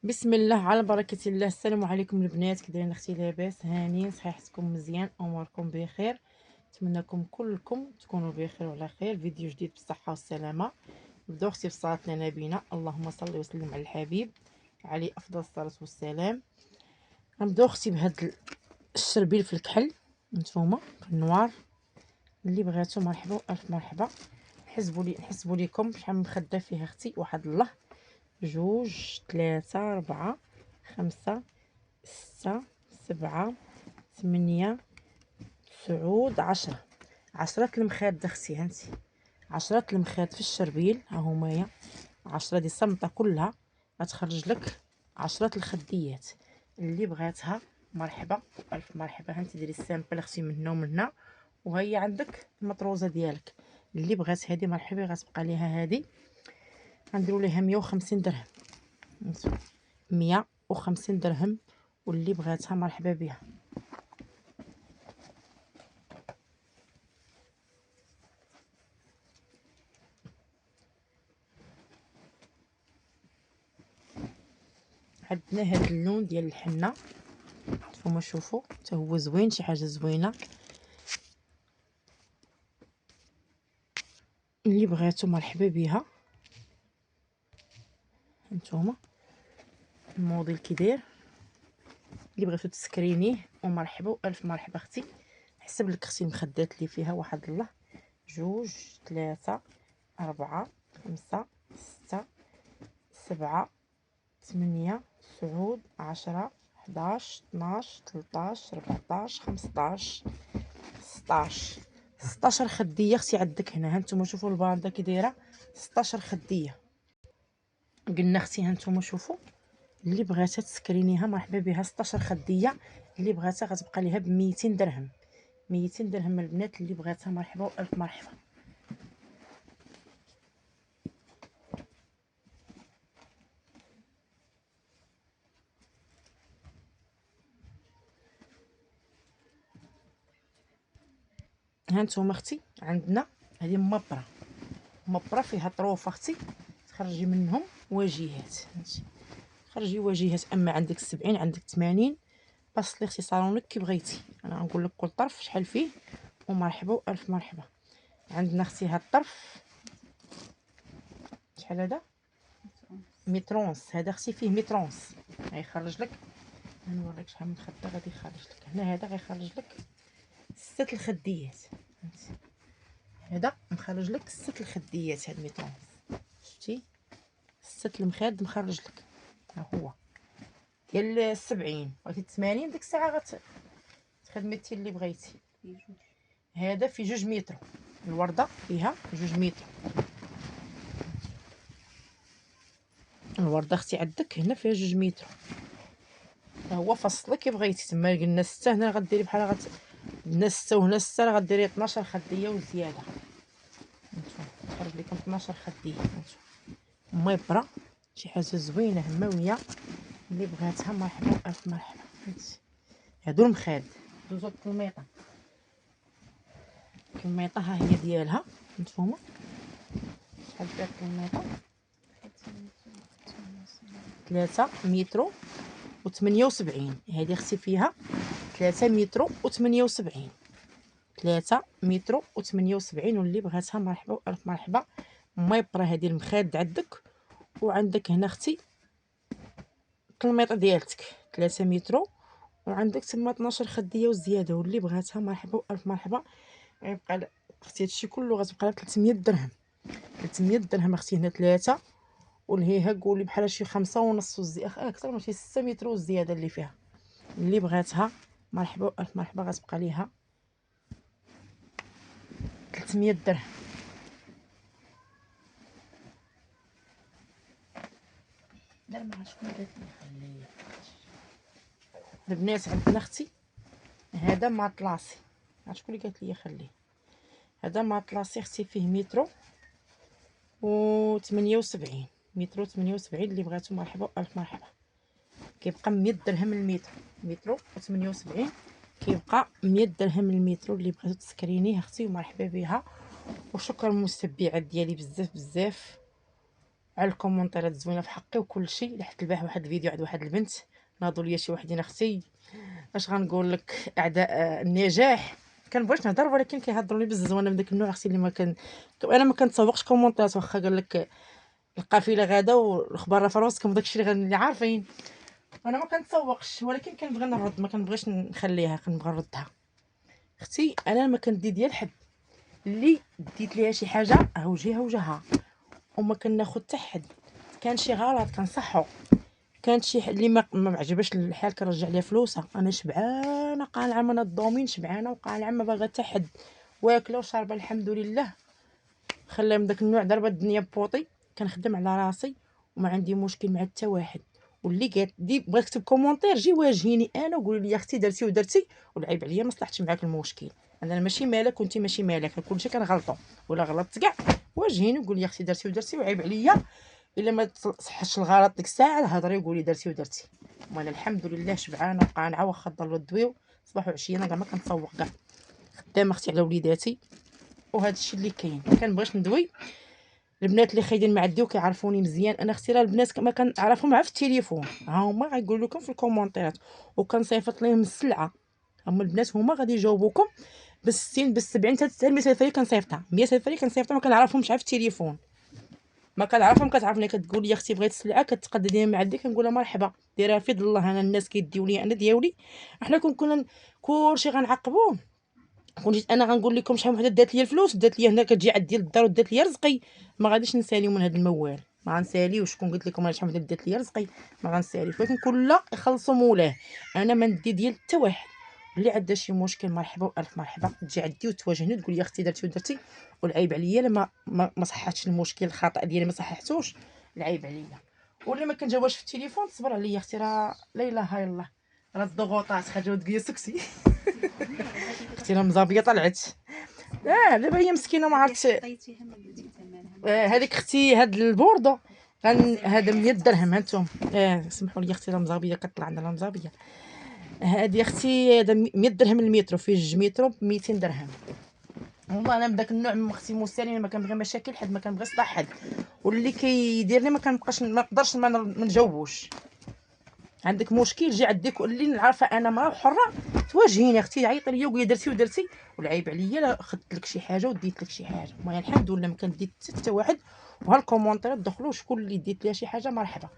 بسم الله على بركة الله. السلام عليكم البنات، كي دايرين اختي؟ لاباس؟ هانيين؟ صحيحتكم مزيان؟ اموركم بخير؟ نتمنىكم كلكم تكونوا بخير وعلى خير. فيديو جديد بالصحه والسلامه. نبداو اختي بصلاتنا نبينا، اللهم صل وسلم على الحبيب عليه افضل الصلاه والسلام. غنبداو اختي بهاد الشربيل في الكحل، نتوما في النوار. اللي بغاتو مرحبا والف مرحبا. نحسبوا لكم شحال مخده فيها اختي. واحد الله، جوج، ثلاثة، ربعة، خمسة، ستة، سبعة، ثمانية، تسعود، 10 المخاد اختي. هانتي 10 المخاد في الشربيل، ها همايا 10 دي الصمطه كلها غتخرج لك 10 الخديات. اللي بغاتها مرحبا الف مرحبا. هانتي ديري السامبل اختي من هنا ومن هنا، وهي عندك المطروزه ديالك. اللي بغات هذه مرحبا، غتبقى ليها هذه غنديروا ليها 150 درهم. 150 درهم، واللي بغاتها مرحبا بها. عندنا هذا اللون ديال الحنه، نتوما شوفوا حتى هو زوين، شي حاجه زوينه. اللي بغاتو مرحبا بها. هانتوما الموديل كي داير. اللي بغيتو تسكرينيه ومرحبا والف مرحبا اختي. حسب لك اختي المخدات اللي فيها. واحد الله، جوج، ثلاثة، ربعة، خمسة، ستة، سبعة، ثمانية، تسعود، 10، 11، 12، 13، 14، 15، 16. 16 خديه اختي عندك هنا. هانتوما شوفوا البارده كي دايره، 16 خديه قلنا اختي. هانتوما شوفوا، اللي بغاتها تسكرينيها مرحبا بها. 16 خديه. اللي بغاتها غتبقى ليها ب 200 درهم. 200 درهم البنات. اللي بغاتها مرحبا والف مرحبا. هانتوما اختي عندنا هذه مبره فيها طروفه اختي، تخرجي منهم واجهات. هانتي خرجي واجهات، اما عندك 70 عندك 80. بس لي اختي صالونك كي بغيتي. انا غنقول لك كل طرف شحال فيه ومرحبا والف مرحبا. عندنا اختي هاد الطرف شحال هذا؟ مترونس. هذا اختي فيه مترونس. غيخرج لك، نوريك شحال من خده غادي يخرج لك هنا. هذا غيخرج لك 6 الخديات. هذا مخرج لك 6 الخديات. هاد مترونس شفتي 6 المخاد مخرج لك. ها هو ديال 70 بغيتي 80 ديك الساعه غتخدمي اللي بغيتي. هذا في 2 متر. الورده فيها 2 متر. الورده اختي عندك هنا فيها 2 متر. هو فصل كي بغيتي. تما قلنا 6، هنا غديري بحال هنا 6 وهنا 6، راه غديري 12 خديه وزياده. نتوما خرج لكم 12 خديه. نتوما مبره شي حاجه زوينه هماويه. اللي بغاتها مرحبا الف مرحبا. هادو المخاد. دوزو الكلميطه. الكلميطه ها هي ديالها. نتوما شحال فيها الكلميطه؟ 3 متر و 78. هذه اختي فيها 3 متر و 78. 3 متر و 78. واللي بغاتها مرحبا والف مرحبا. ميبره هذه المخاد عندك. وعندك هنا اختي الكلميطه ديالتك 3 متر، وعندك تما 12 خديه وزياده. واللي بغاتها مرحبا والف مرحبا. غيبقى اختي هادشي كله غتبقى لها 300 درهم. 300 درهم اختي. هنا 3 والهيها قولي بحال شي 5.5 اكثر من شي 6 متر والزياده اللي فيها. اللي بغاتها مرحبا والف مرحبا. غتبقى ليها 300 درهم. لا ما شكون قالت لي خليه البنات. عندنا اختي هذا ماطلاسي. شكون اللي قالت لي خليه؟ هذا ماطلاسي اختي فيه متر و 78. متر و 78. اللي بغاتو مرحبا والف مرحبا. كيبقى 100 درهم المتر. متر و 78 كيبقى 100 درهم المتر. اللي بغاتو تسكرينيه اختي ومرحبا بها وشكرا المتبعات ديالي بزاف بزاف على الكومونتيرات الزوينه في حقي وكل شيء. لحد البارح واحد الفيديو عند واحد البنت ناضوا ليا شي وحدين اختي، اش غنقول لك، اعداء النجاح. كنبغيش نهضر ولكن كيهضروا لي بزاف، وانا من داك النوع اختي اللي ما كان انا ما كنتسوقش كومونتيرات، واخا قال لك القافله غادا والخبار راه في راسكم داكشي اللي عارفين. انا ما كنتسوقش ولكن كنبغي نرد، ما كنبغيش نخليها، كنبغي نردها. اختي انا ما كندي ديال حد، اللي ديت ليها شي حاجه ها وجهها وجهها، وما كناخذ حتى حد. كان شي غلط كنصحو، كانت شي اللي ما عجبش الحال كنرجع ليها فلوسها. انا شبعانه قالعه من الدومين، شبعانه وقالعه ما باغا حتى حد، واكله وشاربه الحمد لله. خليها من داك النوع. ضربه الدنيا بوطي، كنخدم على راسي وما عندي مشكل مع حتى واحد. واللي قالت دي بغات تكتب كومونتير جي واجهيني انا وقولي لي يا اختي درتي ودرتي والعيب عليا، ما صلحتش معاك المشكل. انا ماشي مالك وانت ماشي مالك، كلشي كنغلطوا، ولا غلطت كاع واجهيني وقولي يا اختي درتي ودرتي وعيب عليا. الا ما تصحش الغلط ديك الساعه هضري وقولي درتي ودرتي. وانا الحمد لله شبعانه وقانعه، واخا ضلوا الدويو صباح وعشيه انا كاع ما كنتسوق كاع، خدامه اختي على وليداتي. وهذا الشيء اللي كاين. كنبغيش ندوي. البنات اللي خايدين مع الديو كيعرفوني مزيان، انا اختي راه البنات ما كنعرفهم غير في التليفون، ها هما غايقولوا لكم في الكومونتيرات، وكنصيفط لهم السلعه. هما البنات هما غادي يجاوبوكم بال60 بال70 حتى 100 سفريه كنصيفطها، 100 سفريه كنصيفطها، ما كنعرفهمش غير في التليفون. ما كنعرفهم، كتعرفني كتقول لي اختي بغيت السلعه كتقدديها مع عندي، كنقول لها مرحبا ديرها في يد الله. انا الناس كيديو لي انا دياولي، حنا كنا كلشي غنعقبوه. كون جيت انا غنقول لكم شحال وحده دات لي الفلوس، دات لي هنا كتجي عندي للدار ودات لي رزقي، ما غاديش نساليو من هذا الموال، ما غنساليوش. شكون قلت لكم انا شحال وحده دات لي رزقي ما غنساليش، ولكن كل يخلصوا مولاه. انا ما ندي ديال حتى واحد. اللي عندها شي مشكل مرحبا والف مرحبا، تجي عندي وتواجهني تقول لي اختي درتي ودرتي، والعيب عليا لما ما صححتش المشكل، الخطا ديالي ما صححتوش، العيب عليا. واللي ما كنجاوبش في التليفون تصبر عليا اختي، راه لا اله الا الله، راه الضغوطات خرجوا تقيا سكسي. اختي راه مزابيه طلعت. دابا هي مسكينه ما عرفتش. هذيك اختي هاد البوردو هذا 100 درهم هانتوما. سمحوا لي اختي راه مزابيه كطلع عندنا مزابيه. هادي اختي هذا 100 درهم المترو، فيه 2 مترو ب 200 درهم. والله انا من داك النوع من اختي مسالمه، ما كنبغي مشاكل حد، ما كنبغي صلاح حد، واللي كيدير لي ما كنبقاش ما نقدرش ما نجاوبوش. عندك مشكل جي عندك اللي عارفه انا مرا حره، تواجهيني اختي عيطي ليا وقولي درتي ودرتي، والعيب عليا لا خدت لك شي حاجه وديت لك شي حاجه. المهم الحمد لله ما كنديت حتى واحد. وهالكومونتيرات دخلوا شكون اللي ديت ليها شي حاجه مرحبا،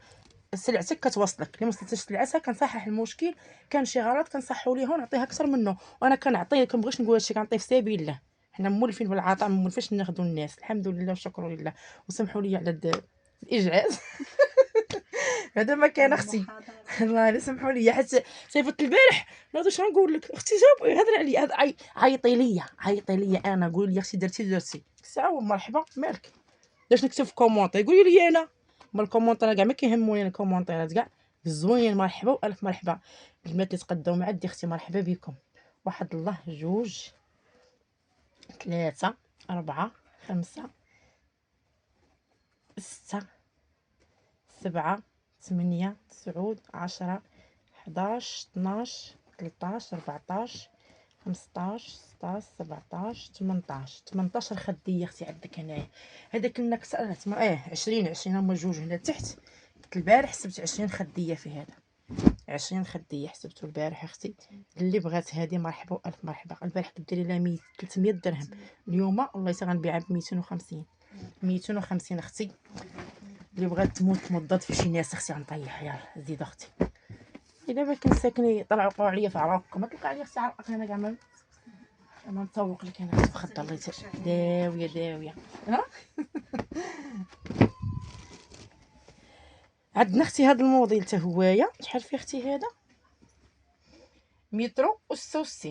سلعتك كتوصلك. اللي ما وصلتش سلعتها كنصحح المشكل، كان شي غلط كنصححو ليها ونعطيها اكثر منه. وانا كنعطي، كنبغيش نقول هادشي، كنعطي في سبيل الله. حنا مولفين بالعطاء، ما مولفينش ناخذوا الناس، الحمد لله والشكر لله. وسمحوا لي على الاجعاز. هذا ما كان اختي. الله لا سمحوا لي، حتى صيفط البارح ناضي شنو نقول لك اختي جاوب هضر عليا، هذا عيطي ليا عيطي ليا انا، قولي لي اختي درتي الساعه مرحبا مالك. باش نكتب في كومونتير قولي لي انا، ما الكومونتير كاع ما كيهموني الكومونتيرات كاع الزوين. مرحبا والف مرحبا. البنات اللي تقداو مع عندي اختي مرحبا بكم. واحد الله، جوج، ثلاثة، أربعة، خمسة، ستة، سبعة، ثمانية، تسعود، 10، 11، 12، 13، 14، 15، 16، 17، 18 خديه اختي عندك هنايا. هذاك النكس 20 هما جوج هنا تحت. قلت البارح حسبت 20 خديه في هذا، 20 خديه حسبته البارح اختي. اللي بغات هذه مرحبا والف مرحبا. البارح ديري لها 300 درهم، اليوم الله يسر غنبيعها ب 250. 250 اختي. اللي بغات تموت تمضات في شي ناس اختي غنطيح. يلا زيد اختي. الا ما كنت ساكني طلعوا وقعوا عليا في عراقكم، ما تلقى عليا اختي عراقك انا كاع ما نتسوق لك انا في خد الله داويه داويه. عندنا اختي هذا الموديل حتى هوايا شحال فيه اختي هذا مترو و66،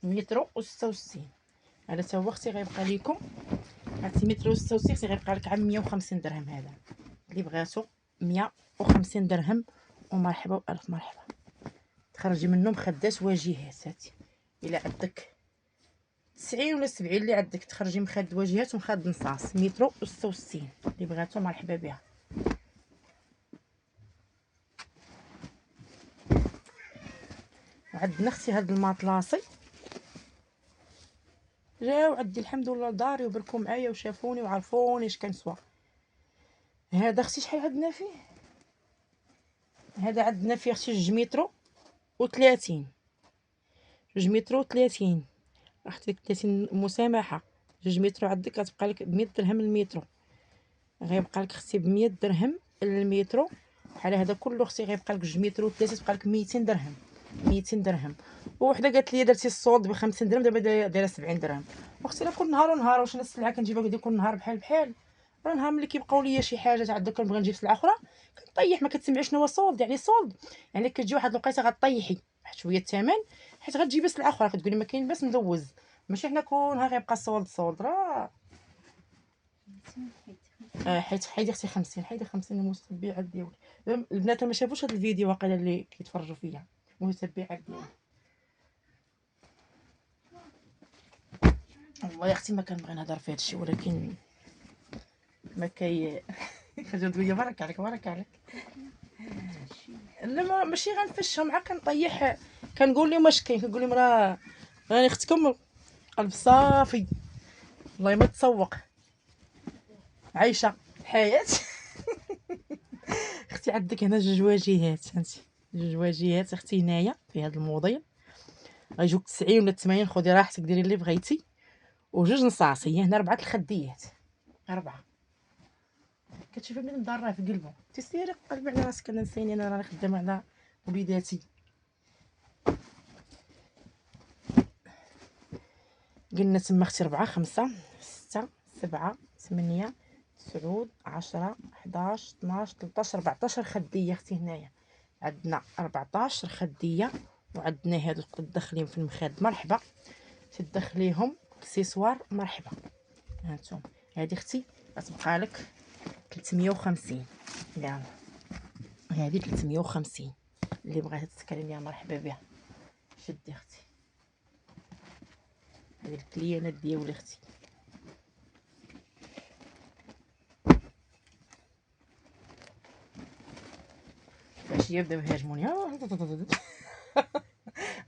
مترو و66. هذا حتى هو اختي غيبقى لكم، هاتي مترو و66 اختي غيبقى لك عام 150 درهم. هذا اللي بغاتو 150 درهم ومرحبا والف مرحبا. تخرجي منهم مخدات واجهات. هاتي الا عندك 90 ولا 70 اللي عندك تخرجي مخاد واجهات ومخاد نصاص. مترو و66 اللي بغاتو مرحبا بها. وعندنا اختي هاد الماطلاصي جاو عندي الحمد لله لداري وبركوا معايا وشافوني وعرفوني اش كنسوى. هذا اختي شحال عندنا فيه؟ هذا عندنا فيه اختي 2 متر و30، 2 متر و30. اختي 30 مسامحه. 2 متر عندك غتبقى لك ب100 درهم المترو، غيبقى لك اختي ب100 درهم المترو. بحال هذا كله اختي غيبقى لك 2 متر و3 تبقى لك 200 درهم، 200 درهم. وحده قالت لي درتي الصولد ب 50 درهم، دابا دايره 70 درهم. واختي لا كل نهار ونهار واش انا السلعه كنجيبها كل نهار بحال بحال؟ راه نهار ملي كيبقاو ليا شي حاجه تعدى كنبغي نجيب سلعه اخرى كنطيح. ما كتسمعي شنو هو صولد؟ يعني صولد يعني كتجي واحد الوقيته غطيحي واحد شويه الثمن حيت غتجيبي سلعه اخرى كتقولي ما كاين باس ندوز. ماشي حنا كل نهار غيبقى صولد صولد راه. حيت حيدي اختي 50، حيدي 50 المتبعات ديالك. البنات ما شافوش هذا الفيديو واقيلا اللي كيتفرجوا فيا المتبعات ديالي. والله يا اختي ما كنبغي نهضر في هذا الشيء ولكن ما كاي خجلت بارك عليك بارك عليك. لا ماشي غنفشهم عا كنطيح كنقول لهم اش كاين. كنقول لهم راه راني اختكم قلب صافي والله ما تسوق عايشه الحياه. اختي عندك هنا جوج واجهات فهمتي، جوج واجهات اختي هنايا في هذا الموديل غيجوك 90 ولا 80. خدي راحتك ديري اللي بغيتي. وجوج نصاصي هنا 4 الخديات 4. كتشوفي بنادم ضاره في قلبه تسيري قلبي على راسك. انا نسيني انا راني خدامه على وليداتي. قلنا تما اختي 4 5 6 7 8 9 10 11 12 13 14 خديه اختي. هنايا عندنا 14 خديه وعندنا هادو الداخلين في المخاد مرحبا تدخليهم اكسسوار مرحبا. هانتوما هادي اختي غتبقى لك 350. يلا هادي 350 اللي بغات تسكرينيها مرحبا بها. شدي اختي هادي الكليانات ديالي اختي. باش يبداو يهاجموني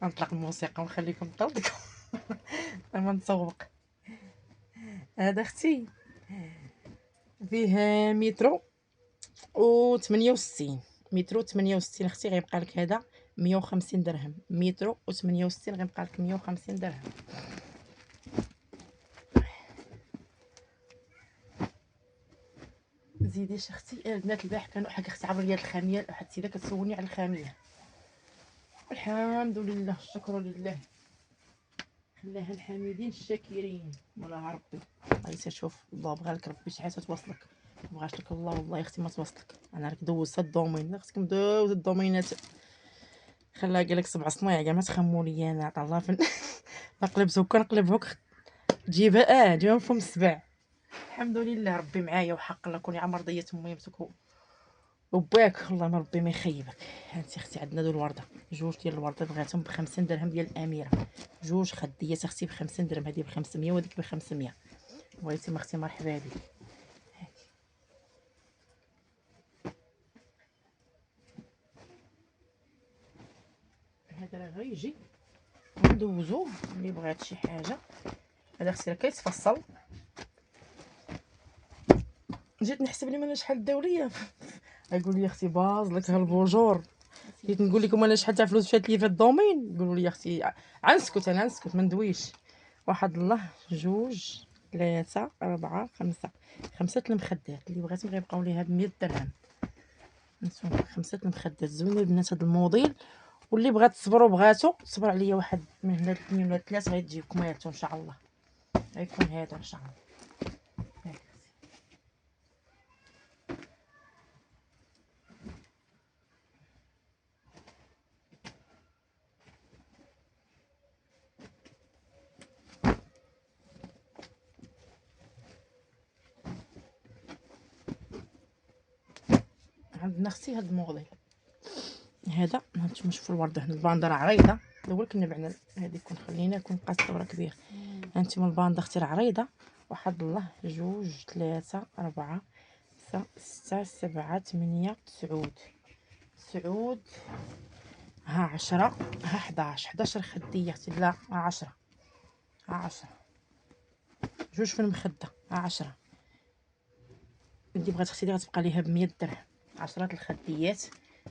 غنطلق الموسيقى ونخليكم تطلقوا. انا نتسوق. هذا اختي فيه مترو و68. مترو 68 اختي غيبقى لك هذا 150 درهم. مترو و68 غيبقى لك 150 درهم. زيديش اختي. البنات البارح كانوا حق اختي عبر ليا الخاميه. واحد السيده كتسولني على الخاميه. الحمد لله الشكر لله خلاها الحامدين الشاكرين مولاها ربي. غادي تشوف الله بغى لك ربي شي حاجه توصلك ما بغاش لك الله والله يا اختي ما توصلك. انا راك دوزت الدومين خصكم دوز الدومينات. خلاها قالك 7 صنايع كاع ما تخموا لي انا عطا الله فين. نقلب كنقلبوك تجيبها جيبها فم السبع. الحمد لله ربي معايا وحق الله كوني عمر ضيت امي وباك الله ما ربي ما يخيبك. هانتي اختي عندنا دو الورده جوج ديال الورده بغيتهم ب50 درهم ديال الاميره. جوج خديات اختي ب50 درهم. هذه ب500 وهذيك ب500. بغيتي ما اختي مرحبا بك. هذا راه غيجي ندوزو اللي بغات شي حاجه. هذا اختي راه كيتفصل. جيت نحسب لي مالا شحال داو ليا. يقول لي اختي باز لك هالبوجور. جيت نقول لكم انا شحال تاع فلوس مشات لي في الدومين. يقولوا لي اختي عنسكت انا نسكت ما ندويش. واحد الله جوج 3 4 5 5 المخدات اللي بغيتي غيبقاو ليها ب100 درهم. نتوما 5 المخدات زوينين البنات هذا الموديل. واللي بغات تصبر وبغاتو تصبر عليا واحد من هنا 2 ولا 3 غيتجيكم ياتو ان شاء الله. غيكون هذا ان شاء الله. عندنا اختي هاد الموديل هذا. هانتوما شوفوا الورده هنا الباندا راه عريضه. الاول كنا بعنا هذه كون خلينا كون بقات الدوره كبير. هانتوما الباندا اختي راه عريضه. واحد الله جوج 3 4 5 6 7 8 9 9 ها 10 ها 11 11 خديه اختي. لا ها 10 ها 10 جوج في المخده 10. اللي بغات اختي غتبقى ليها ب100 درهم. 10 الخديات.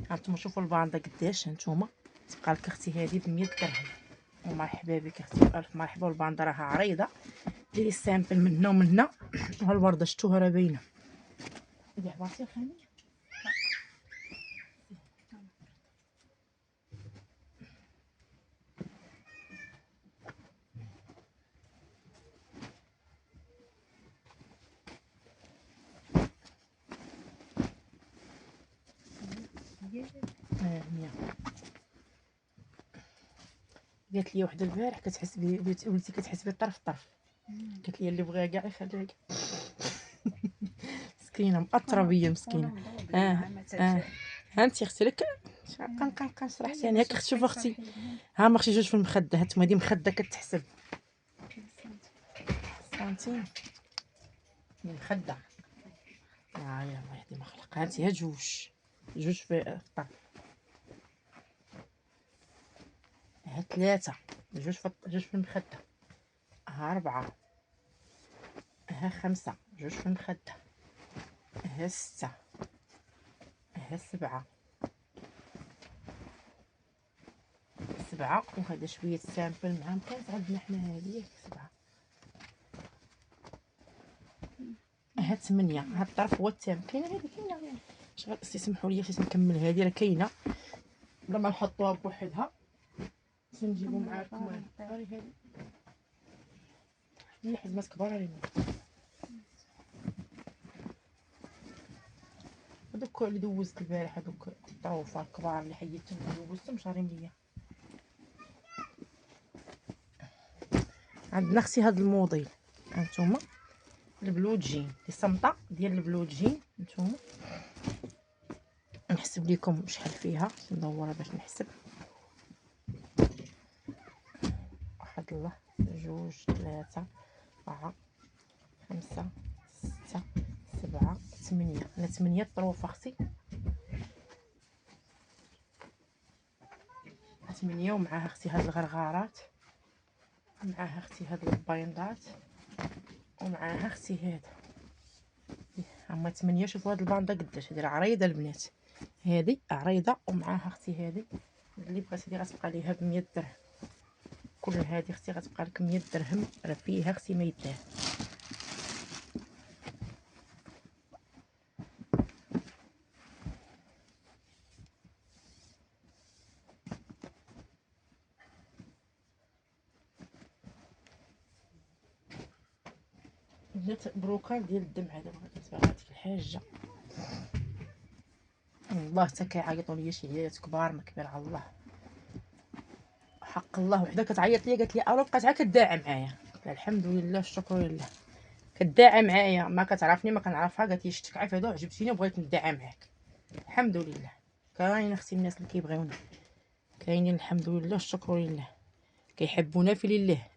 هانتوما شوفوا الباندا قداش هانتوما تبقى لك اختي هذه ب100 درهم. ومرحبا بك اختي بالف مرحبا. والباندا راها عريضه. ديري السامبل من هنا ومن هنا. ها الورده شفتوها راه باينه. هادي عبرتي الخانه. مية. قالت لي وحده البارح كتحس ولدتي كتحس بالطرف طرف. قالت لي اللي بغاها كاع يخليها كاع. مسكينه مأثره بيا مسكينه. ها انت اختي لك كنبقى نشرح ثاني. هاك اختي شوف اختي. ها ما اختي جوج في المخده. هانتوما هادي مخده كتحسب سنتيم من المخده. يا الله يهدي ما خلق. هانتي ها جوج. جوج في الطرف. ها 3. جوج في المخده. ها 4. ها 5. جوج في المخده. ها 6. ها 7. 7. وهذا شويه سامبل معاهم. كانت عندنا حنا هذه 7. ها 8. ها الطرف هو التام. كاينه هذه كاينه. شغل استسمحوا لي باش نكمل هذه راه كاينه بلا ما نحطوها بوحدها. نجيبو معاكم هذه هي حزمات كبار علينا. هذوك اللي دوزت البارح هذوك الطروفه الكبار اللي حيدتهم دوزتهم شارين ليا. عندنا اختي هذا الموديل. هانتوما البلو جين الصمطه ديال البلو جين. هانتوما نحسب لكم شحال فيها. ندورها باش نحسب. واحد الله. جوج 3 4 5 6 7 8. انا 8 طروفه اختي. 8 ومعاها اختي هاد الغرغارات. معاها اختي هاد البايندات. ومعاها اختي هذا. هما 8. شوفوا هاد الباندا قداش هادي راه عريضه البنات. هادي عريضه ومعاها اختي هادي اللي بغات هادي غتبقى ليها ب100 درهم. كل هادي اختي غتبقى لك 100 درهم. راه فيها اختي ما يداه. جات بروكار ديال الدمعه. دابا غتبقى هذيك الحاجه. والله حتى كيعيطوا ليا شي عيالات كبار ما كبير على الله. حق الله وحده كتعيط ليا قالت لي الو بقات عا كداعى معايا. قلت لها الحمد لله الشكر لله. كداعى معايا ما كتعرفني ما كنعرفها. قالت لي شفتك عافيه عجبتيني وبغيت نداعى معاك. الحمد لله. كاين اختي الناس اللي كيبغيونا كاينين. الحمد لله الشكر لله. كيحبونا في لله.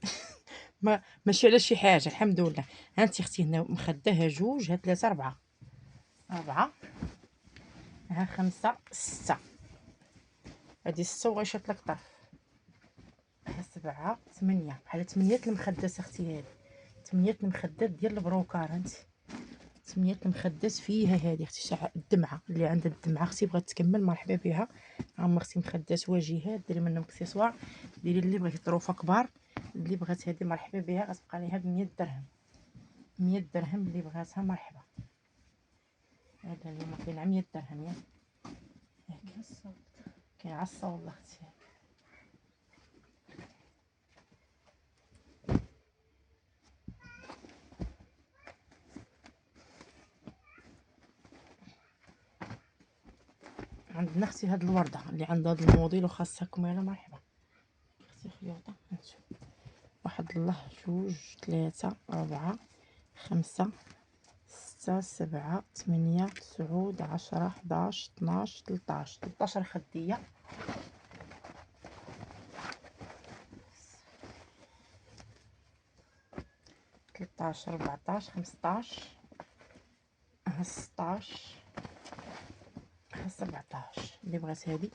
ماشي على شي حاجه. الحمد لله. هانتي اختي هنا مخداها جوج. ها 3 4 4. ها 5 6. هادي 6 وغيشط لك طرف. ها 7 8. بحال 8 المخدات اختي. هادي 8 المخدات ديال البروكار. هانتي 8 المخدات فيها هادي اختي. الدمعه اللي عندها الدمعه اختي بغات تكمل مرحبا بها. هما اختي مخدات واجهات. ديري منهم اكسسوار. ديري اللي بغيتي طروفه كبار. اللي بغات هادي مرحبا بها غتبقى ليها ب100 درهم. 100 درهم اللي بغاتها مرحبا. هذا اليوم كاين 100 درهم ياك. كاين عصا والله اختي. عندنا اختي هاد الورده اللي عندها هاد الموديل وخاصكم يلا مرحبا اختي خيوطه. نشوف واحد الله. جوج 3 4 5 6 7 8 9 10 11 12 13 خديه. 13 14 15 16 17. اللي بغات هادي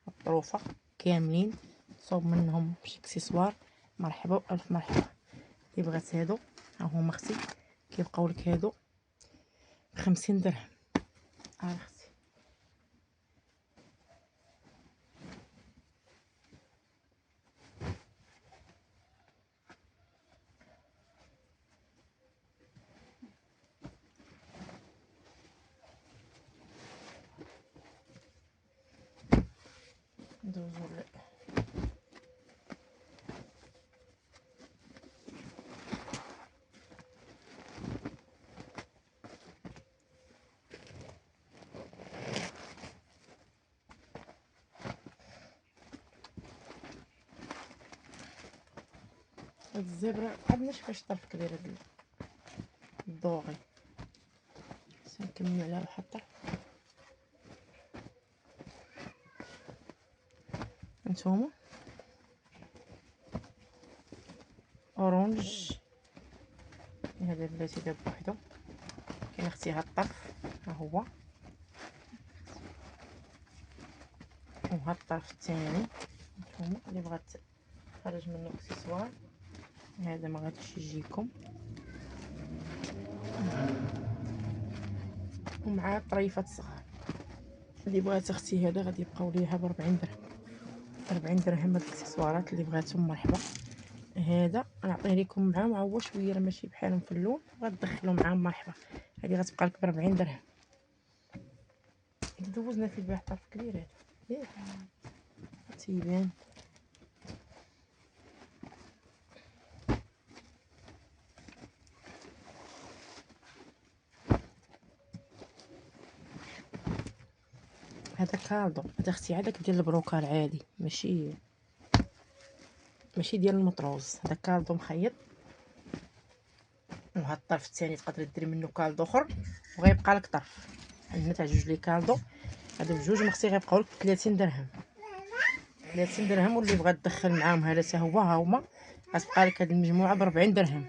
الطروفه كاملين تصوب منهم شي اكسسوار مرحبا والف مرحبا. اللي بغات هادو ها هما اختي كيبقاو لك هادو 50 درهم. اختي ندوزو هاد الزبره عندناش فاش طرف كبير هاد الدوغي، سنكمل على واحد الطرف. هانتوما اورانج، هذا بلاتي داب بوحدو. كاين اختي هاد الطرف ها هو، وهاد الطرف الثاني. هانتوما اللي بغات تخرج منه اكسسوار هذا ما غاديش يجيكم، ومع طريفات صغار. اللي بغات اختي هذا غادي يبقاو ليها ب 40 درهم. 40 درهم هاد الاكسسوارات اللي بغاتهم مرحبا. هذا نعطيه لكم معاه هو شويه راه ماشي بحالهم في اللون، غتدخلوا معاه مرحبا. هذه غتبقى لك ب 40 درهم. دوزنا في البيع طرف كبير هذا ياك تيبان. هذا كالدو، هذا اختي هذاك ديال البروكال عادي، ماشي ديال المطروز. هذا كالدو مخيط، وهاد الطرف الثاني تقدري ديري منه كالدو اخر وغيبقى لك طرف. عندنا تاع جوج لي كالدو، هادو بجوج مختي غيبقاو لك 30 درهم. 30 درهم. واللي بغا تدخل معاهم هذا حتى هو، ها هما غتبقى لك هاد المجموعه ب 40 درهم.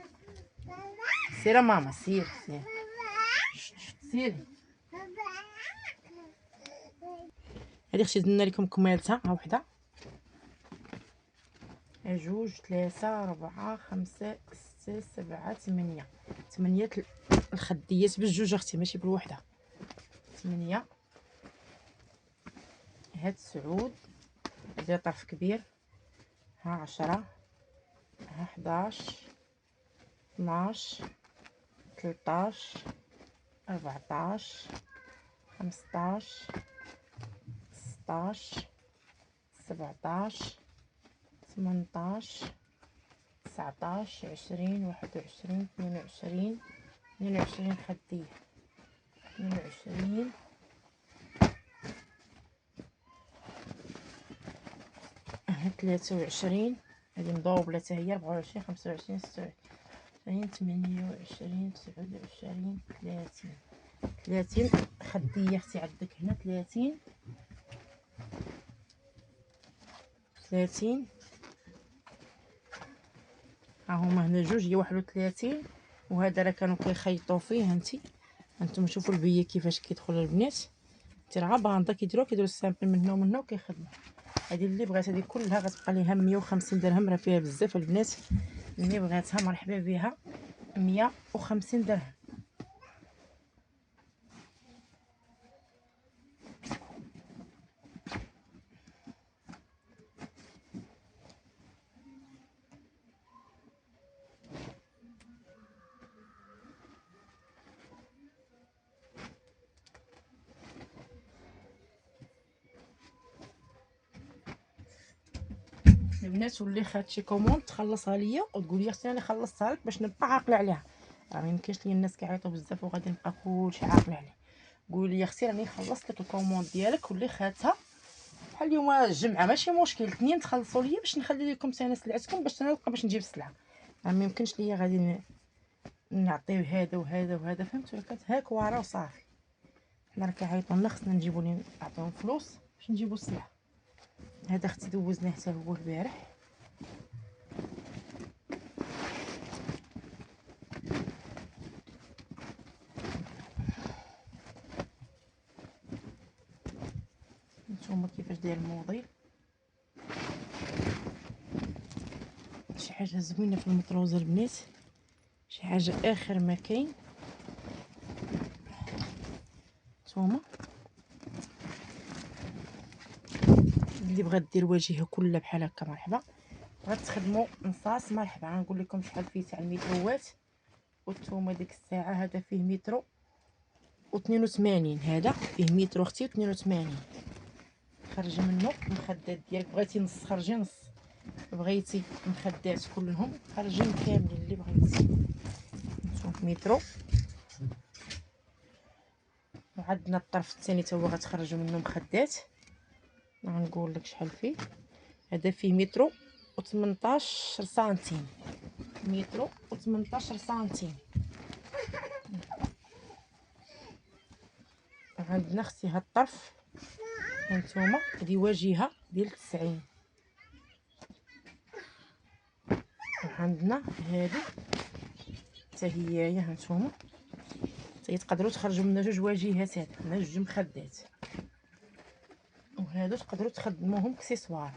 سير ماما سير سيري. هادي اختي درنا لكم كمالتها، ها وحده جوج ثلاثة ربعة خمسة ستة سبعة ثمانية. 8 الخديات بالجوج اختي ماشي بالوحدة. 8. هاد سعود هذا طرف كبير. ها 10 ها 11 12 13 14 15 16 17 18 19 20 21 22 22 خديه. 22 23 هذه مضوبله حتى هي. 24 25 26 28 29 30. 30 خديه اختي عندك هنا. 30 30 ها هما هنا جوج هي 31. وهذا راه كانوا كيخيطوا فيه. هانتوما شوفوا البيه كيفاش كيدخل البنات. انت راه باندا كيديروا السامبل من هنا ومن هنا وكيخدموا. هذه اللي بغات هذه كلها غتبقى ليها 150 درهم. راه فيها بزاف البنات، اللي بغاتها مرحبا بها 150 درهم. البنات واللي خدت شي كوموند تخلصها ليا وتقول لي اختي انا خلصتها لك باش نبقى عاقله عليها. راه ما يمكنش لي الناس كيعيطوا بزاف وغادي نبقى كلشي عاقله عليه. قولي لي اختي راني خلصت لك الكوموند ديالك واللي خدتها بحال اليوم الجمعه ماشي مشكل، الاثنين تخلصوا ليا باش نخلي لكم انا سلعتكم باش انا نبقى باش نجيب السلعه. راه ما يمكنش ليا غادي نعطيو هذا وهذا وهذا فهمتوا. هاك ورا وصافي. حنا راه كيعيطوا لنا خصنا نجيبو لين نعطيهم فلوس باش نجيبو السلعه. هذا اختي دوزناه حتى هو البارح. نتوما كيفاش داير الموديل. شي حاجه زوينه في المطروزه البنات، شي شي حاجه اخر ما كاين. نتوما اللي بغات دير واجهه كلها بحال هكا مرحبا. بغات تخدموا نصاص مرحبا. غنقول لكم شحال فيه تاع المتروات. وانتوما ديك الساعه هذا فيه مترو و82، هذا فيه مترو اختي و82. خرجي منه المخدات ديالك، بغيتي نص خرجي نص، بغيتي مخدات كلهم خرجي كاملين اللي بغيتي. نشوف مترو. وعندنا الطرف الثاني تا هو غتخرجوا منه مخدات. غنقول لك شحال فيه. هذا فيه مترو و18 سنتيم، مترو و18 سنتيم. عندنا اختي هاد الطرف هانتوما هادي واجهه ديال 90. وعندنا هادي حتى هي هانتوما حتى تقدروا تخرجوا منها جوج واجهات، هاد هنا جوج مخدات. وهادو تقدروا تخدموهم كسيسوار.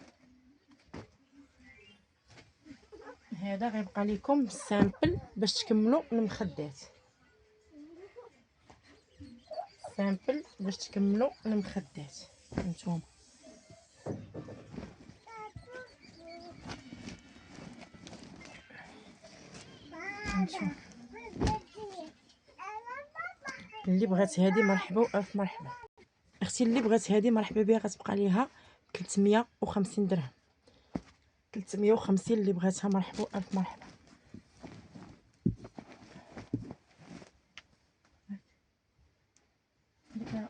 هذا غيبقى لكم سامبل باش تكملوا المخدات، سامبل باش تكملوا المخدات. هانتوما هانتوما اللي بغات هذه مرحبا والف مرحبا. اختي اللي بغات هذه مرحبا بها، غتبقى ليها 350 درهم. 350 اللي بغاتها مرحبا والف مرحبا.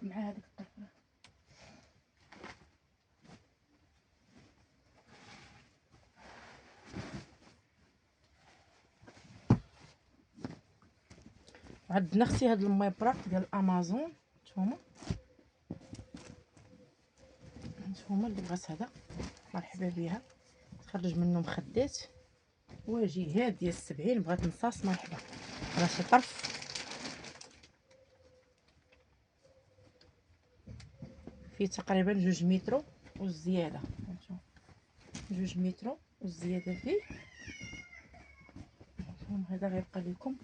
مع هذيك الطرفه عندنا اختي هاد الماي براك ديال امازون. نتوما اللي بغات هذا مرحبا بها، تخرج منه مخدات. واجهات ديال 70 بغات نصاص مرحبا. على شي طرف فيه تقريبا 2 مترو والزياده، هانتوما 2 مترو والزياده فيه. هذا غيبقى لكم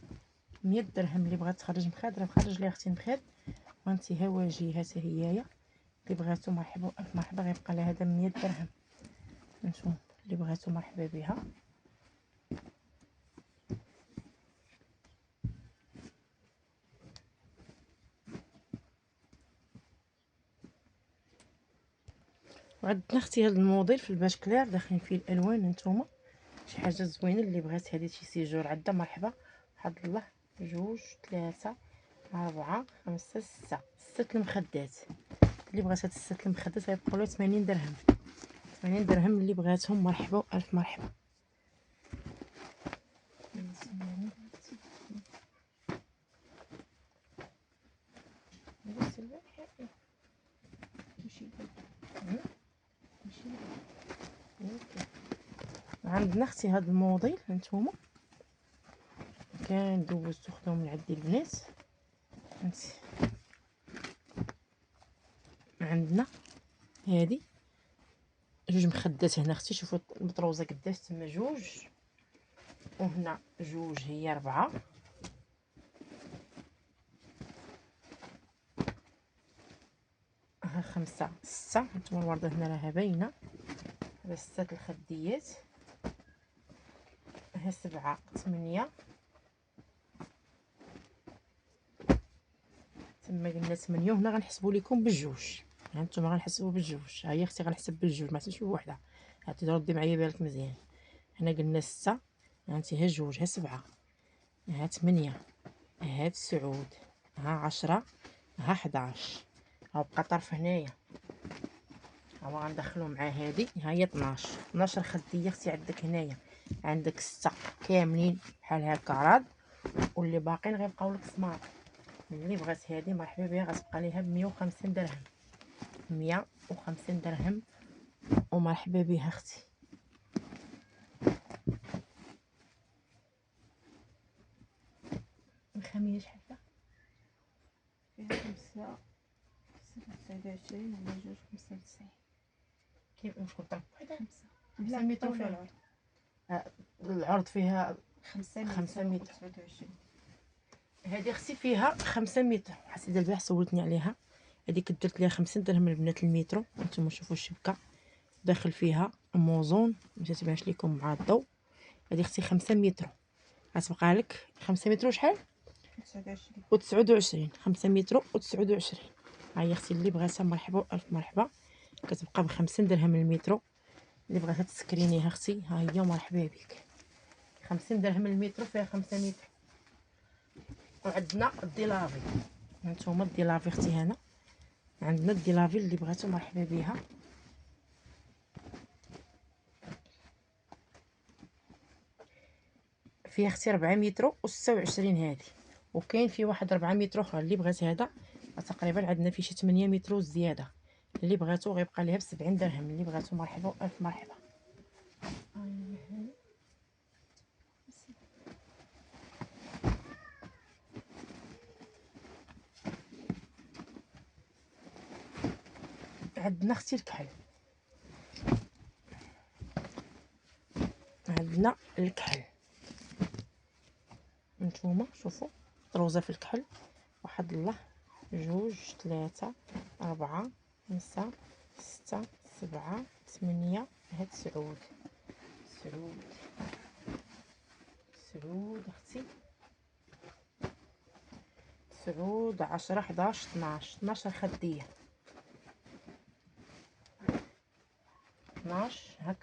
100 درهم. اللي بغات تخرج مخاد راه مخرج ليها اختي مخاد. وانتي ها واجهه حتى هيايا اللي بغاتو مرحبا والف مرحبا. غيبقى لها هذا 100 درهم. هانتوما اللي بغاتو مرحبا بها. وعندنا اختي هذا الموديل في الباش كلير داخلين فيه الالوان. هانتوما شي حاجه زوينه. اللي بغات هذه شي سيجور عندها مرحبا. حظ الله. 2 3 4 5 6 المخدات. اللي بغات هاد 6 المخدات غيبقاو لها 80 درهم. 80 درهم اللي بغاتهم مرحبا والف مرحبا. عندنا اختي هاد الموديل هانتوما كان دوزتو خداو من عندي البنات. هانتي عندنا هادي 2 مخدات هنا اختي. شوفوا المطروزه قداش تما 2 وهنا 2 هي 4. ها 5 6. هانتوما الورده هنا راها باينه. هذا 6 الخديات. ها 7 8. تما قلنا 8. وهنا غنحسبوا لكم بالجوج. هانتوما غنحسبوا بالجوج. ها هي اختي غنحسب بالجوج ما حسبش بوحده. هاتي ردي معايا بالك مزيان. هنا قلنا 6. هانتي ها 2 ها 7 ها 8 ها 9 ها 10 ها 11. ها بقى طرف هنايا ها غندخلو مع هادي. ها هي 12 خديه اختي. عندك هنايا عندك 6 كاملين بحال هكا عراض، واللي باقيين غيبقاو لك سمار. اللي بغات هادي مرحبا بها. غتبقى ليها ب 150 درهم. 150 درهم ومرحبا بها اختي. الخميره شحال فيها؟ فيها 29 على 2 95. كيف نشكون طرف وحده 5 متر فيها العرض. العرض فيها 5 متر. هذه اختي فيها 5 متر، حسيت البارح سولتني عليها. هذيك درت ليها 50 درهم البنات المترو. نتوما شوفوا الشبكه داخل فيها موزون باش تبانش لكم مع الضوء. هذه اختي 5 متر، غتبقى لك 5 متر وشحال؟ 29. 5 متر و29. ها هي اختي اللي بغاتها مرحبا والف مرحبا. كتبقى ب 50 درهم المترو. اللي بغاتها تسكرينيها اختي ها هي مرحبا بك. 50 درهم المترو فيها 5 متر. وعندنا الديلافي. هانتوما الديلافي اختي هنا. عندنا الديلافي اللي بغاتو مرحبا بها. فيها اختي 4 متر و26 هذه. وكاين في واحد 4 متر اخرى اللي بغات هذا تقريبا عندنا فيه شي 8 متر وزياده. اللي بغاتو غيبقى ليها ب 70 درهم. اللي بغاتو مرحبا والف مرحبا. عندنا اختي الكحل. عندنا الكحل نتوما شوفوا طروزه في الكحل. واحد الله، جوج، 3، 4، 5، 6، 7، 8. هاد سعود اختي. سعود 10، 11، 12 خديه. 12 هاد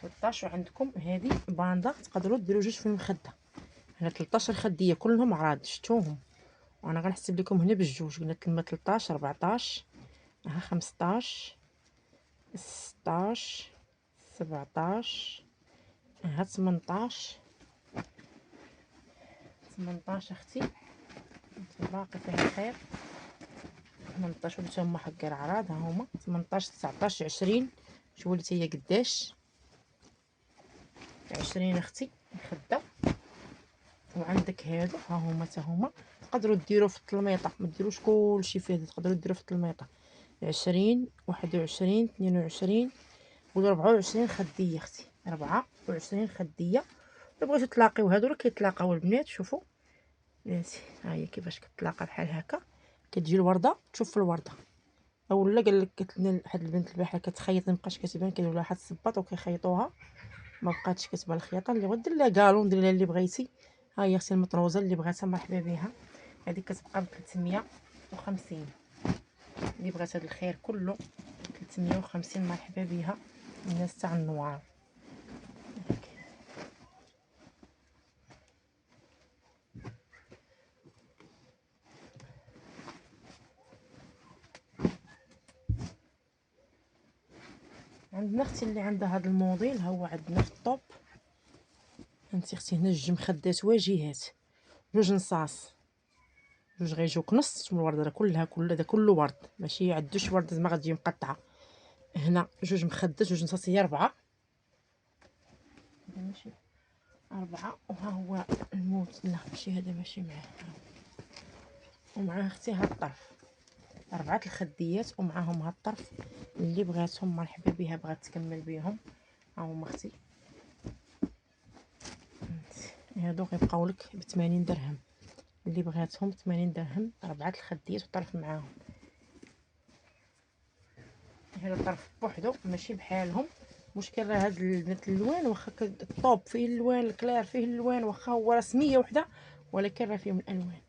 13 وعندكم هذه باندا تقدروا ديروا جوج في المخده. هنا 13 خديه كلهم عراض شفتوهم. وانا غنحسب لكم هنا بالجوج. قلنا لكم 13، 14، ها 15، 16، 17، ها 18. 18 اختي باقي فيها خير. 18 وليت هما حق العراض ها هما 18، 19، 20. شوفوا لي هي قداش. 20 اختي خده. وعندك هادو ها هما حتى هما تقدروا ديروا في التلميطه، ما ديروش كلشي فيه، تقدروا ديروا في التلميطه. 20، 21، 22 و 24 خديه اختي. 24 خديه. الا بغيتو تلاقيو هادو راه كيتلاقاو البنات. شوفوا بناتي ها هي كيفاش كتلاقى بحال هكا. كتجي الورده تشوف في الورده. اولا قال لك قالت لنا واحد البنت البارحه كتخيط مابقاش كتبان، كيديروا لها واحد الصباط وكيخيطوها ما بقاتش كتبان الخياطه. اللي بغات دير لها كالون دير لها اللي بغيتي. ها هي اختي المطروزه اللي بغاتها مرحبا بها. هذيك كتبقى ب 350. اللي بغات هذا الخير كله 350 مرحبا بها. الناس تاع النوار. عندنا اختي اللي عندها هذا الموديل. ها هو عندنا في الطوب. انت اختي هنا جوج مخدات واجهات، جوج نصاص، جوج غيجوك نص. الورده راه كلها هذا كله ورد، ماشي عندوش ورده زعما غتجي مقطعه. هنا جوج مخدات جوج نصاص هي 4. ماشي 4. وها هو الموت لا ماشي هذا ماشي معاه. ومعاه اختي هاد الطرف 4 الخديات ومعاهم هاد الطرف. اللي بغاتهم مرحبا بها بغات تكمل بهم ها هما اختي. هادو غيبقاو لك ب 80 درهم. اللي بغاتهم 80 درهم. 4 الخديات والطرف معاهم. هذا الطرف بوحدو ماشي بحالهم. مشكل راه هاد البنات الالوان واخا الطوب فيه الالوان، الكلار فيه الالوان، واخا هو رسميه وحده ولكن راه فيهم الالوان.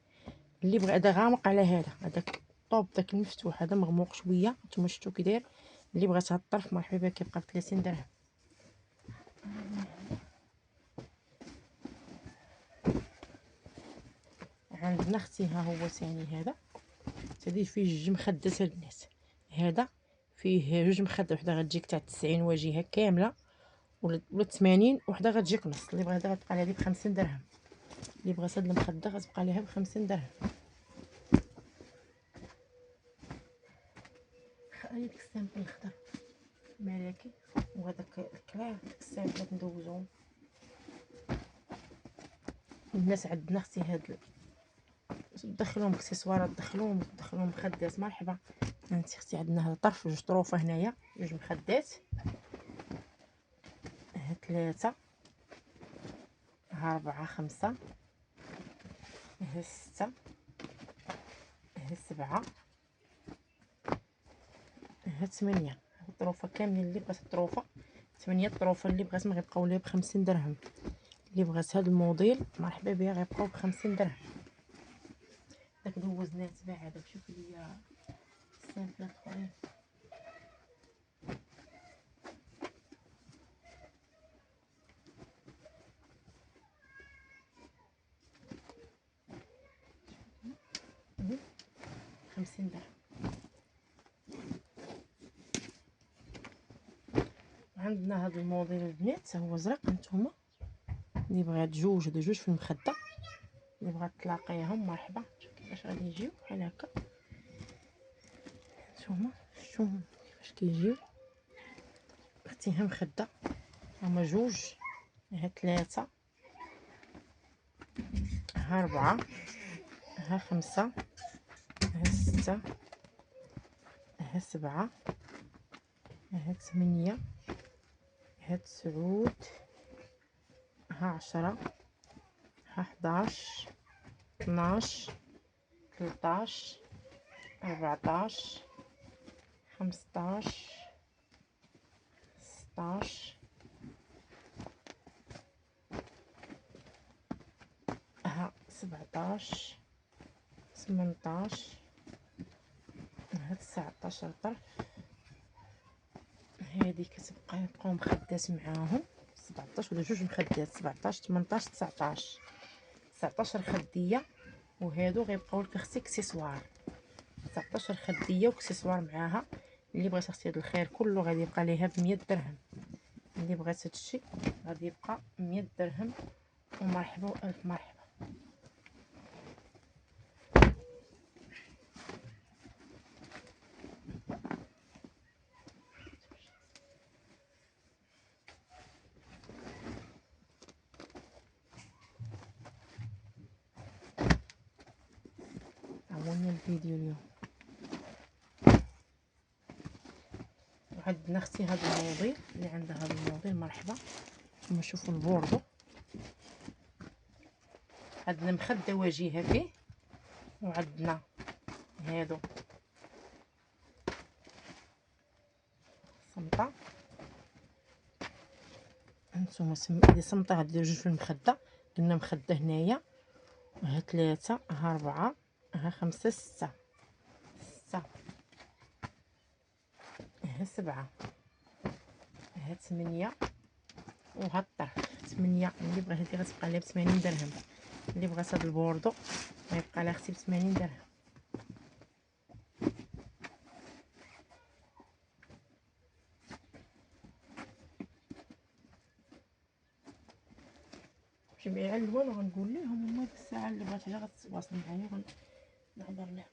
اللي بغى هذا غامق على هذاك الطوب داك المفتوح هذا مغموق شويه. نتوما شفتوا كي داير. اللي بغات هاد الطرف مرحبا بها كيبقى ب 30 درهم. عندنا اختي ها هو ثاني هذا تدي فيه جوج مخدات البنات. هذا فيه جوج مخدات، وحده غتجيك تاع 90 واجهه كامله ولا 80، وحده غتجيك نص. اللي بغا هذا غتبقى لها ب 50 درهم. اللي بغات هاد المخده غتبقى لها ب 50 درهم. هايديك السامبل الخضر مراكي وهذاك الكلار. ديك السامبل ندوزوهم. الناس عندنا اختي هاد تدخلوهم اكسسوارات، تدخلوهم مخدات مرحبا. انت اختي عندنا هذا طرف جوج طروفه هنايا جوج مخدات. 3 ها 4 5 ها 6 ها 7 ها 8. الطروفه كاملين اللي بغات الطروفه 8 الطروفه اللي بغات ما غيبقاو ليها ب50 درهم. اللي بغات هذا الموديل مرحبا بها غيبقاو ب50 درهم. داك دوزناه تباع هذا شوف ليا السامبلات اخرين. ب50 درهم. عندنا هذا الموديل البنات هو زرق. نتوما اللي بغات جوج هادو جوج في المخده اللي بغات تلاقيهم مرحبا. شوف كيفاش غادي يجيو بحال هكا. نتوما شوفوا كيفاش كيجيو بغيتيها مخده. هما جوج ها 3 ها 4 ها 5 ها 6 ها 7 ها 8 ها 9 ها 10 ها 11 12 13 14 15 16 ها 17 18 ها 19 طرف. هذه كتبقى يبقاو مخدات معاهم 17 ولا جوج مخدات 17 18 19 خديه. وهادو غيبقاو لك اختي اكسسوار 19 خديه واكسسوار معاها. اللي بغات اختي هذا الخير كله غادي يبقى ليها ب100 درهم. اللي بغات هادشي غادي يبقى 100 درهم. ومرحبا والف مرحبا. عاوني الفيديو اليوم. وعندنا اختي هذا الموديل اللي عندها هذا الموديل مرحبا. نتوما شوفوا البوردو. عندنا مخده وجيهه فيه وعندنا هادو صمطه. هانتوما هادي صمطه هادي جوج في المخده. قلنا مخده هنايا ها 3 ها 4 ها 5 6 ها 7 ها 8 وها الطرف 8. اللي بغات هادي غتبقى لها ب80 درهم. اللي بغات هاد البوردو غيبقى لها اختي ب80 درهم. جميع الالوان وغنقول لهم هما ديك الساعه اللي بغات غير غتواصل معايا ونهضر لها.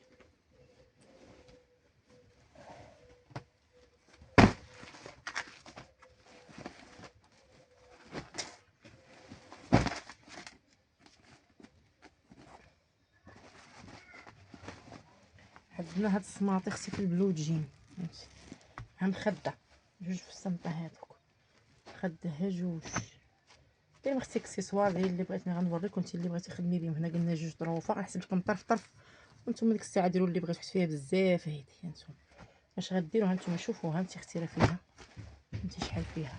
عندنا هاد السماطي اختي في البلو جين ها مخده جوج في الصمطه. هادوك مخدها جوج. دايما اختي اكسسوار ديال اللي بغيتني غنوريك وانت اللي بغيتي خدمي بهم. هنا قلنا جوج طروفه غنحسب لكم طرف طرف وانتم ديك الساعه ديروا اللي بغيتو فيها بزاف. هادي هانتوما اش غديروا. هانتوما شوفوا ها انت اختي راه فيها انت شحال فيها.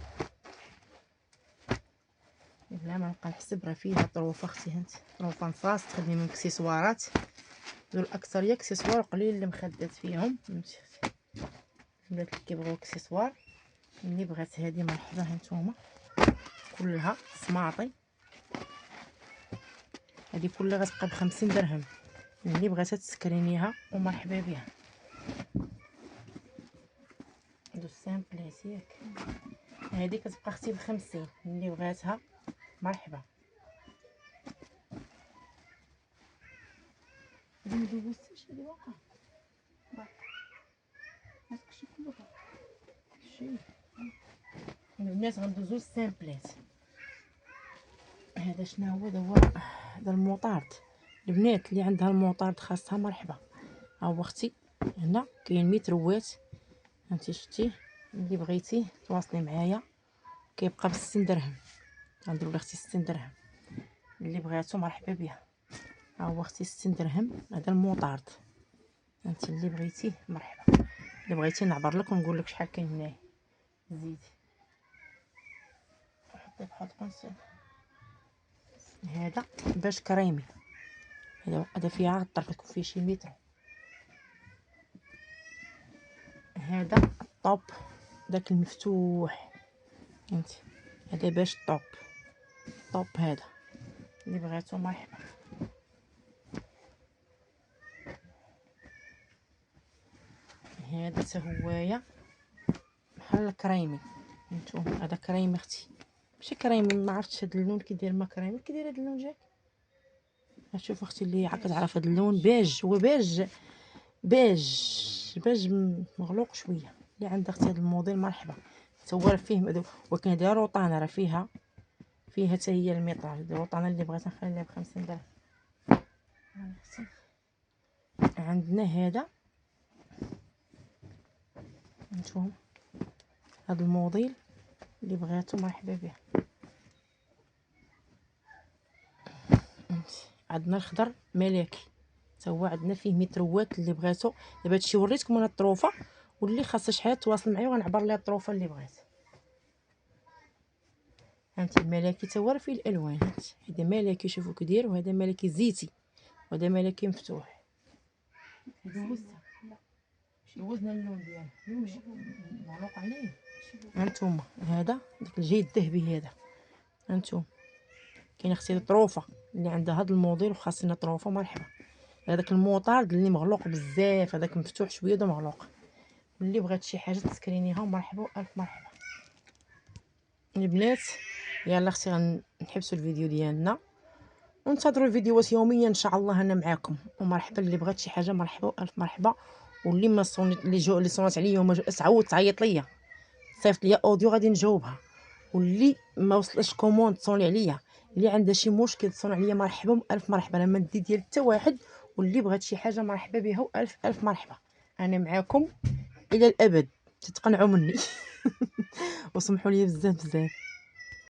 بلا ما نبقى نحسب راه فيها طروفه اختي. هانت طروفه نصاص تخدمي من اكسسوارات. دول الاكثريه اكسسوار قليل اللي مخدات فيهم. فهمتي البنات اللي كيبغيو اكسسوار اللي بغات هذه مرحبا. هانتوما كلها سماطي. هذه كلها غتبقى ب50 درهم. اللي بغاتها تسكرينيها ومرحبا بها. هادو السامبلات ياك. هذه كتبقى اختي ب50. اللي بغاتها مرحبا. ما دوزتيش هادي واقع هاكشي كله شي. البنات غندوزو السامبلات. هذا شنو هو؟ هذا الموطارد. البنات اللي عندها الموطارد خاصها مرحبا. ها هو اختي هنا كاين 100 روات. هانتي شتيه اللي بغيتي تواصلي معايا كيبقى ب60 درهم، غنديرو لاختي 60 درهم. اللي بغاتو مرحبا بها. ها هو اختي 60 درهم. هذا الموطارد، انت اللي بغيتيه مرحبا. اللي بغيتي نعبر لك ونقول لك شحال كاين هنايا. زيدي حطي بحال القنصل. هذا باش كريمي، هذا فيها غطرف لكم فيه شي متر. هذا الطوب داك المفتوح، فهمتي؟ هذا باش الطوب هذا اللي بغيتو مرحبا. هذا حتى هوايا بحال الكريمي، هانتوما هذا كريمي اختي، ماشي كريمي ما عرفتش هذا اللون كيدير ما كريمي كيدير هذا اللون جاك. شوف اختي اللي كتعرف هذا اللون بيج، هو بيج مغلوق شويه. اللي عندها اختي هذا الموديل مرحبا. حتى هو فيه، ولكن هذه روطانه راه فيها حتى هي الميطر. الروطانه اللي بغيت نخليها ب50 درهم. عندنا هذا هانتوما هذا الموديل اللي بغيتو مرحبا به. عندنا الخضر ملكي حتى هو عندنا فيه متروات اللي بغيتو. دابا هادشي وريتكم انا الطروفه، واللي خاصها شحال تواصل معايا وغنعبر ليها الطروفه اللي بغات. هانتي الملكي حتى هو فيه الالوان. هذا ملكي شوفوا كيدير، وهذا ملكي زيتي، وهذا ملكي مفتوح. دوزنا اللون ديالو معلوق عليه. هانتوما هذا داك الجيد الذهبي هذا. هانتوما كاين اختي الطروفه اللي عندها هذا الموديل وخاصنا طروفه مرحبا. هذاك الموطارد اللي مغلوق بزاف، هذاك مفتوح شويه دا مغلوق. واللي بغات شي حاجه تسكرينيها مرحبا والف مرحبا. البنات يلا اختي غنحبسوا الفيديو ديالنا وانتظروا الفيديوهات يوميا ان شاء الله. انا معاكم ومرحبا. اللي بغات شي حاجه مرحبا والف مرحبا. واللي ما صونت اللي صونت عليا وما تعاود تعيط ليا صيفط ليا اوديو غادي نجاوبها. واللي ما وصلش كوموند تصوني عليا، اللي عندها شي مشكل تصوني عليا مرحبا والف مرحبا. انا ما ندي ديال حتى واحد. واللي بغات شي حاجه مرحبا بها والف مرحبا. انا معاكم الى الابد، تتقنعوا مني وسمحوا لي بزاف.